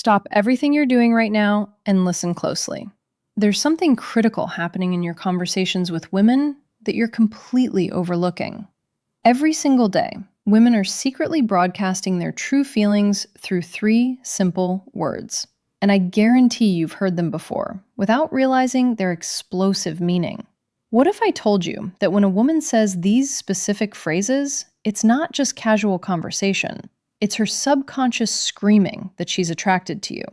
stop everything you're doing right now and listen closely. There's something critical happening in your conversations with women that you're completely overlooking. Every single day, women are secretly broadcasting their true feelings through three simple words. And I guarantee you've heard them before, without realizing their explosive meaning. What if I told you that when a woman says these specific phrases, it's not just casual conversation? It's her subconscious screaming that she's attracted to you.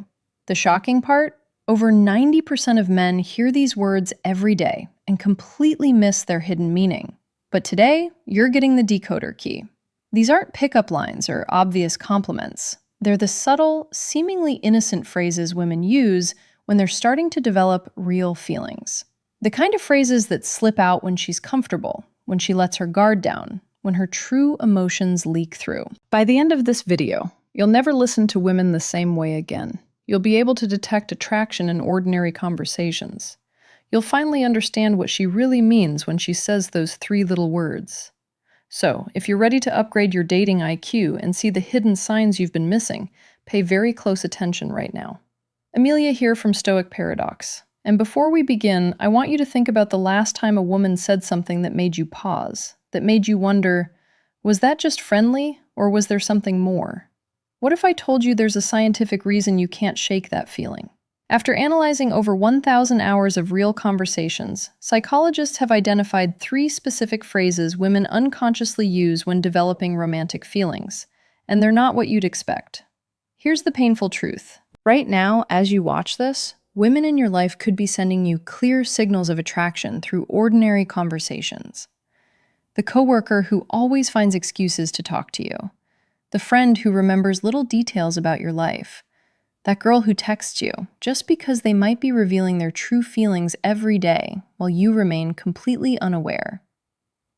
The shocking part? Over 90% of men hear these words every day and completely miss their hidden meaning. But today, you're getting the decoder key. These aren't pickup lines or obvious compliments. They're the subtle, seemingly innocent phrases women use when they're starting to develop real feelings. The kind of phrases that slip out when she's comfortable, when she lets her guard down, when her true emotions leak through. By the end of this video, you'll never listen to women the same way again. You'll be able to detect attraction in ordinary conversations. You'll finally understand what she really means when she says those three little words. So, if you're ready to upgrade your dating IQ and see the hidden signs you've been missing, pay very close attention right now. Amelia here from Stoic Paradox. And before we begin, I want you to think about the last time a woman said something that made you pause, that made you wonder, was that just friendly, or was there something more? What if I told you there's a scientific reason you can't shake that feeling? After analyzing over 1,000 hours of real conversations, psychologists have identified three specific phrases women unconsciously use when developing romantic feelings, and they're not what you'd expect. Here's the painful truth. Right now, as you watch this, women in your life could be sending you clear signals of attraction through ordinary conversations. The coworker who always finds excuses to talk to you. The friend who remembers little details about your life. That girl who texts you just because they might be revealing their true feelings every day while you remain completely unaware.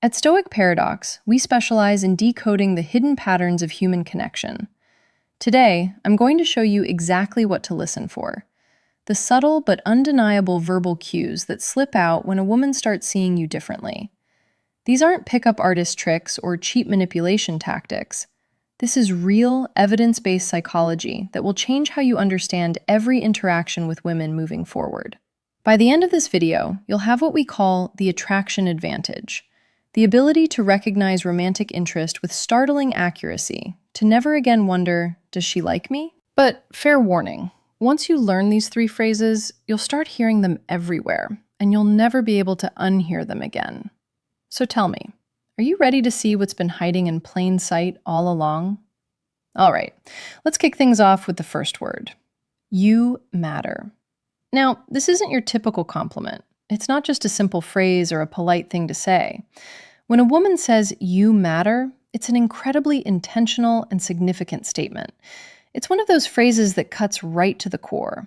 At Stoic Paradox, we specialize in decoding the hidden patterns of human connection. Today, I'm going to show you exactly what to listen for. The subtle but undeniable verbal cues that slip out when a woman starts seeing you differently. These aren't pickup artist tricks or cheap manipulation tactics. This is real, evidence-based psychology that will change how you understand every interaction with women moving forward. By the end of this video, you'll have what we call the attraction advantage, the ability to recognize romantic interest with startling accuracy, to never again wonder, does she like me? But fair warning, once you learn these three phrases, you'll start hearing them everywhere, and you'll never be able to unhear them again. So tell me, are you ready to see what's been hiding in plain sight all along? All right, let's kick things off with the first word. You matter. Now, this isn't your typical compliment. It's not just a simple phrase or a polite thing to say. When a woman says you matter, it's an incredibly intentional and significant statement. It's one of those phrases that cuts right to the core.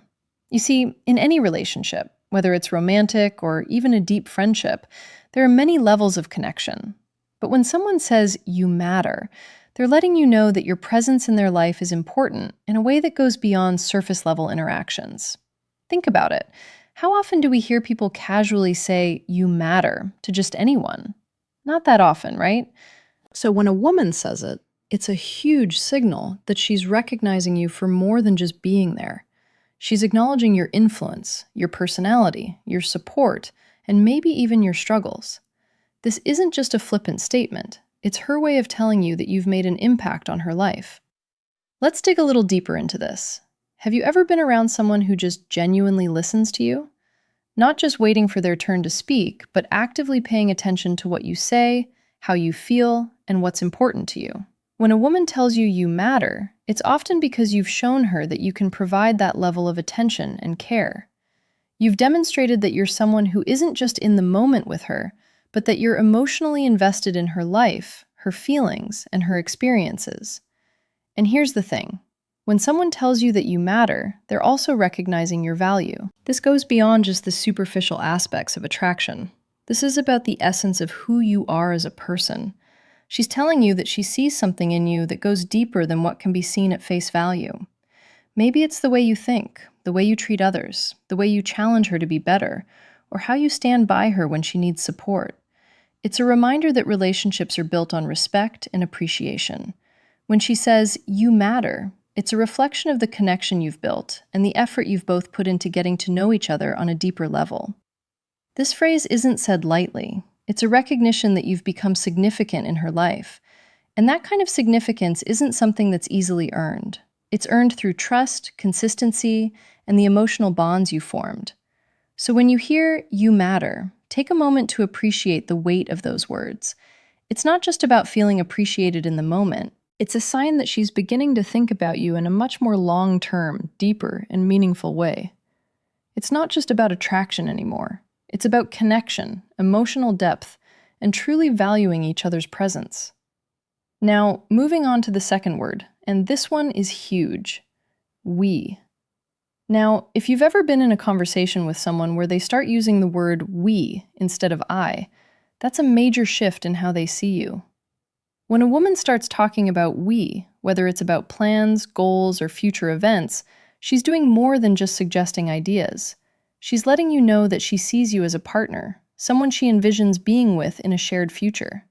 You see, in any relationship, whether it's romantic or even a deep friendship, there are many levels of connection. But when someone says you matter, they're letting you know that your presence in their life is important in a way that goes beyond surface-level interactions. Think about it. How often do we hear people casually say you matter to just anyone? Not that often, right? So when a woman says it, it's a huge signal that she's recognizing you for more than just being there. She's acknowledging your influence, your personality, your support, and maybe even your struggles. This isn't just a flippant statement. It's her way of telling you that you've made an impact on her life. Let's dig a little deeper into this. Have you ever been around someone who just genuinely listens to you? Not just waiting for their turn to speak, but actively paying attention to what you say, how you feel, and what's important to you. When a woman tells you you matter, it's often because you've shown her that you can provide that level of attention and care. You've demonstrated that you're someone who isn't just in the moment with her, but that you're emotionally invested in her life, her feelings, and her experiences. And here's the thing. When someone tells you that you matter, they're also recognizing your value. This goes beyond just the superficial aspects of attraction. This is about the essence of who you are as a person. She's telling you that she sees something in you that goes deeper than what can be seen at face value. Maybe it's the way you think, the way you treat others, the way you challenge her to be better, or how you stand by her when she needs support. It's a reminder that relationships are built on respect and appreciation. When she says, you matter, It's a reflection of the connection you've built and the effort you've both put into getting to know each other on a deeper level. This phrase isn't said lightly. It's a recognition that you've become significant in her life. And that kind of significance isn't something that's easily earned. It's earned through trust, consistency, and the emotional bonds you formed. So when you hear "you matter," take a moment to appreciate the weight of those words. It's not just about feeling appreciated in the moment. It's a sign that she's beginning to think about you in a much more long-term, deeper, and meaningful way. It's not just about attraction anymore. It's about connection, emotional depth, and truly valuing each other's presence. Now, moving on to the second word, and this one is huge. We. Now, if you've ever been in a conversation with someone where they start using the word we instead of I, that's a major shift in how they see you. When a woman starts talking about we, whether it's about plans, goals, or future events, she's doing more than just suggesting ideas. She's letting you know that she sees you as a partner, someone she envisions being with in a shared future.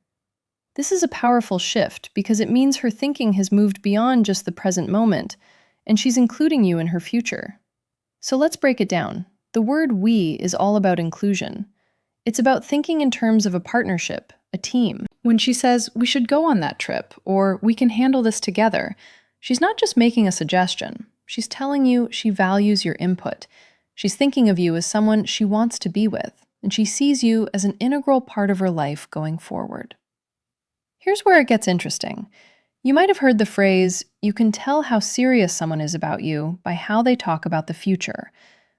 This is a powerful shift because it means her thinking has moved beyond just the present moment, and she's including you in her future. So let's break it down. The word we is all about inclusion. It's about thinking in terms of a partnership, a team. When she says, "we should go on that trip," or "we can handle this together," she's not just making a suggestion. She's telling you she values your input. She's thinking of you as someone she wants to be with, and she sees you as an integral part of her life going forward. Here's where it gets interesting. You might have heard the phrase, "you can tell how serious someone is about you by how they talk about the future."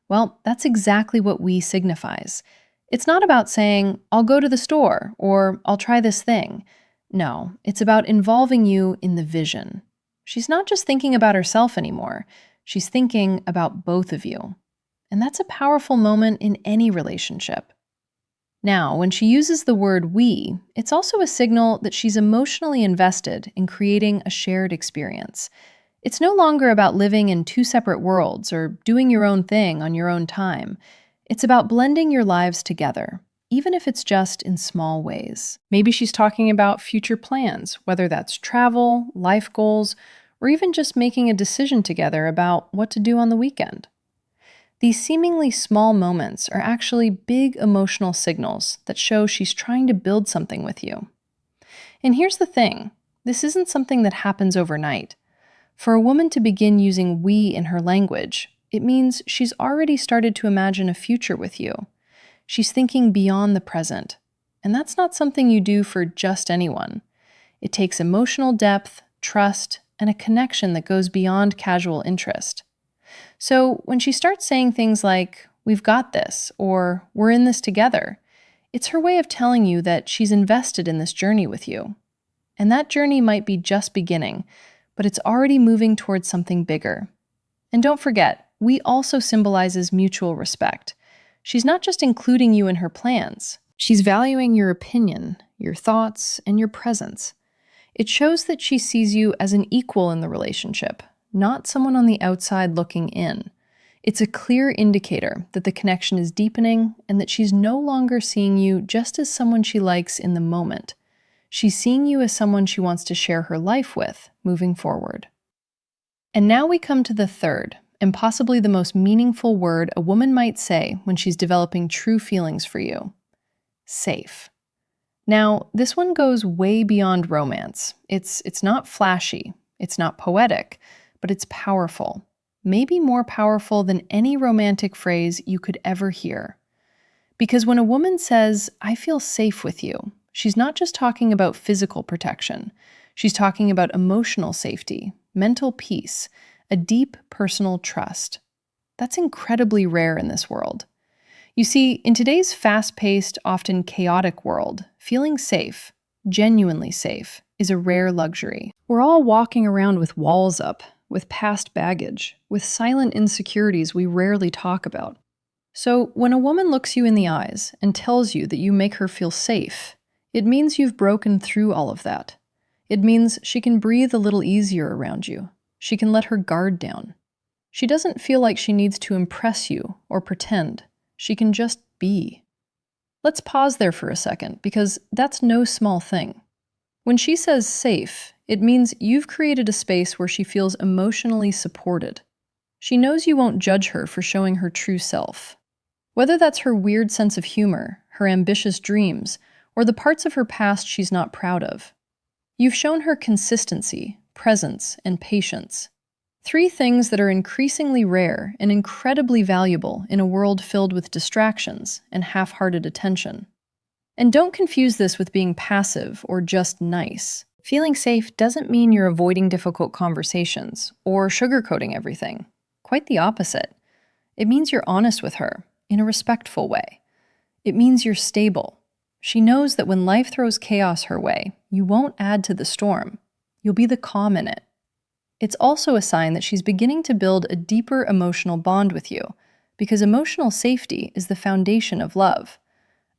Well, that's exactly what "we" signifies. It's not about saying, "I'll go to the store," or "I'll try this thing." No, it's about involving you in the vision. She's not just thinking about herself anymore. She's thinking about both of you. And that's a powerful moment in any relationship. Now, when she uses the word "we," it's also a signal that she's emotionally invested in creating a shared experience. It's no longer about living in two separate worlds or doing your own thing on your own time. It's about blending your lives together, even if it's just in small ways. Maybe she's talking about future plans, whether that's travel, life goals, or even just making a decision together about what to do on the weekend. These seemingly small moments are actually big emotional signals that show she's trying to build something with you. And here's the thing, this isn't something that happens overnight. For a woman to begin using "we" in her language, it means she's already started to imagine a future with you. She's thinking beyond the present. And that's not something you do for just anyone. It takes emotional depth, trust, and a connection that goes beyond casual interest. So when she starts saying things like, "we've got this," or "we're in this together," it's her way of telling you that she's invested in this journey with you. And that journey might be just beginning, but it's already moving towards something bigger. And don't forget, "we" also symbolizes mutual respect. She's not just including you in her plans. She's valuing your opinion, your thoughts, and your presence. It shows that she sees you as an equal in the relationship, not someone on the outside looking in. It's a clear indicator that the connection is deepening and that she's no longer seeing you just as someone she likes in the moment. She's seeing you as someone she wants to share her life with moving forward. And now we come to the third, and possibly the most meaningful word a woman might say when she's developing true feelings for you. Safe. Now, this one goes way beyond romance. It's not flashy, it's not poetic, but it's powerful. Maybe more powerful than any romantic phrase you could ever hear. Because when a woman says, "I feel safe with you," she's not just talking about physical protection. She's talking about emotional safety, mental peace, a deep personal trust. That's incredibly rare in this world. You see, in today's fast-paced, often chaotic world, feeling safe, genuinely safe, is a rare luxury. We're all walking around with walls up, with past baggage, with silent insecurities we rarely talk about. So when a woman looks you in the eyes and tells you that you make her feel safe, it means you've broken through all of that. It means she can breathe a little easier around you. She can let her guard down. She doesn't feel like she needs to impress you or pretend. She can just be. Let's pause there for a second, because that's no small thing. When she says safe, It means you've created a space where she feels emotionally supported. She knows you won't judge her for showing her true self. Whether that's her weird sense of humor, her ambitious dreams, or the parts of her past she's not proud of. You've shown her consistency, presence, and patience. 3 things that are increasingly rare and incredibly valuable in a world filled with distractions and half-hearted attention. And don't confuse this with being passive or just nice. Feeling safe doesn't mean you're avoiding difficult conversations or sugarcoating everything. Quite the opposite. It means you're honest with her in a respectful way. It means you're stable. She knows that when life throws chaos her way, you won't add to the storm. You'll be the calm in it. It's also a sign that she's beginning to build a deeper emotional bond with you, because emotional safety is the foundation of love.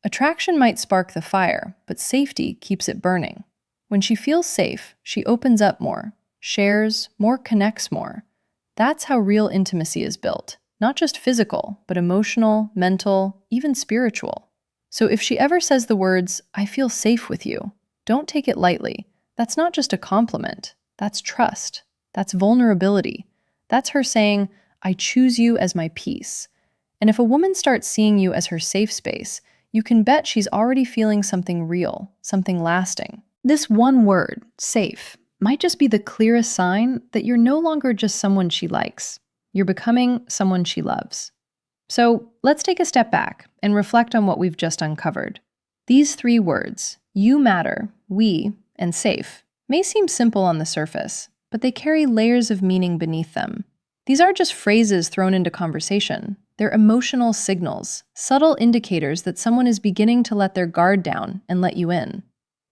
Attraction might spark the fire, but safety keeps it burning. When she feels safe, she opens up more, shares more, connects more. That's how real intimacy is built. Not just physical, but emotional, mental, even spiritual. So if she ever says the words, "I feel safe with you," don't take it lightly. That's not just a compliment. That's trust. That's vulnerability. That's her saying, "I choose you as my peace." And if a woman starts seeing you as her safe space, you can bet she's already feeling something real, something lasting. This one word, safe, might just be the clearest sign that you're no longer just someone she likes. You're becoming someone she loves. So let's take a step back and reflect on what we've just uncovered. These 3 words, you matter, we, and safe, may seem simple on the surface, but they carry layers of meaning beneath them. These aren't just phrases thrown into conversation. They're emotional signals, subtle indicators that someone is beginning to let their guard down and let you in.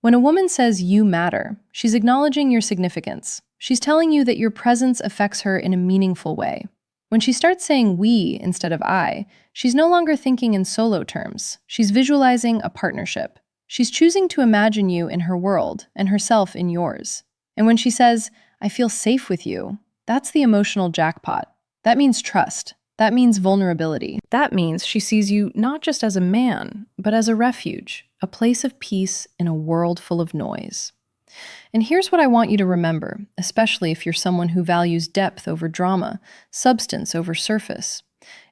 When a woman says you matter, she's acknowledging your significance. She's telling you that your presence affects her in a meaningful way. When she starts saying we instead of I, she's no longer thinking in solo terms. She's visualizing a partnership. She's choosing to imagine you in her world and herself in yours. And when she says, "I feel safe with you," that's the emotional jackpot. That means trust. That means vulnerability. That means she sees you not just as a man, but as a refuge, a place of peace in a world full of noise. And here's what I want you to remember, especially if you're someone who values depth over drama, substance over surface.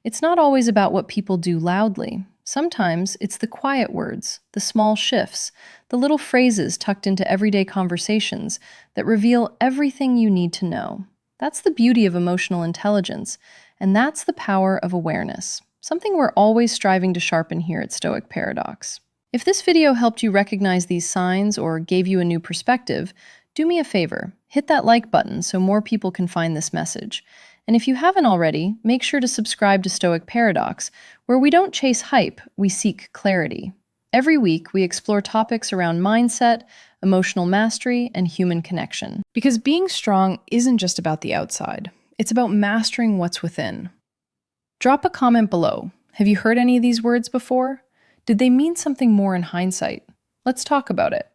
It's not always about what people do loudly. Sometimes it's the quiet words, the small shifts, the little phrases tucked into everyday conversations that reveal everything you need to know. That's the beauty of emotional intelligence, and that's the power of awareness, something we're always striving to sharpen here at Stoic Paradox. If this video helped you recognize these signs or gave you a new perspective, do me a favor, hit that like button so more people can find this message. And if you haven't already, make sure to subscribe to Stoic Paradox, where we don't chase hype, we seek clarity. Every week, we explore topics around mindset, emotional mastery, and human connection. Because being strong isn't just about the outside. It's about mastering what's within. Drop a comment below. Have you heard any of these words before? Did they mean something more in hindsight? Let's talk about it.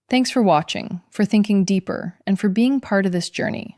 Thanks for watching, for thinking deeper, and for being part of this journey.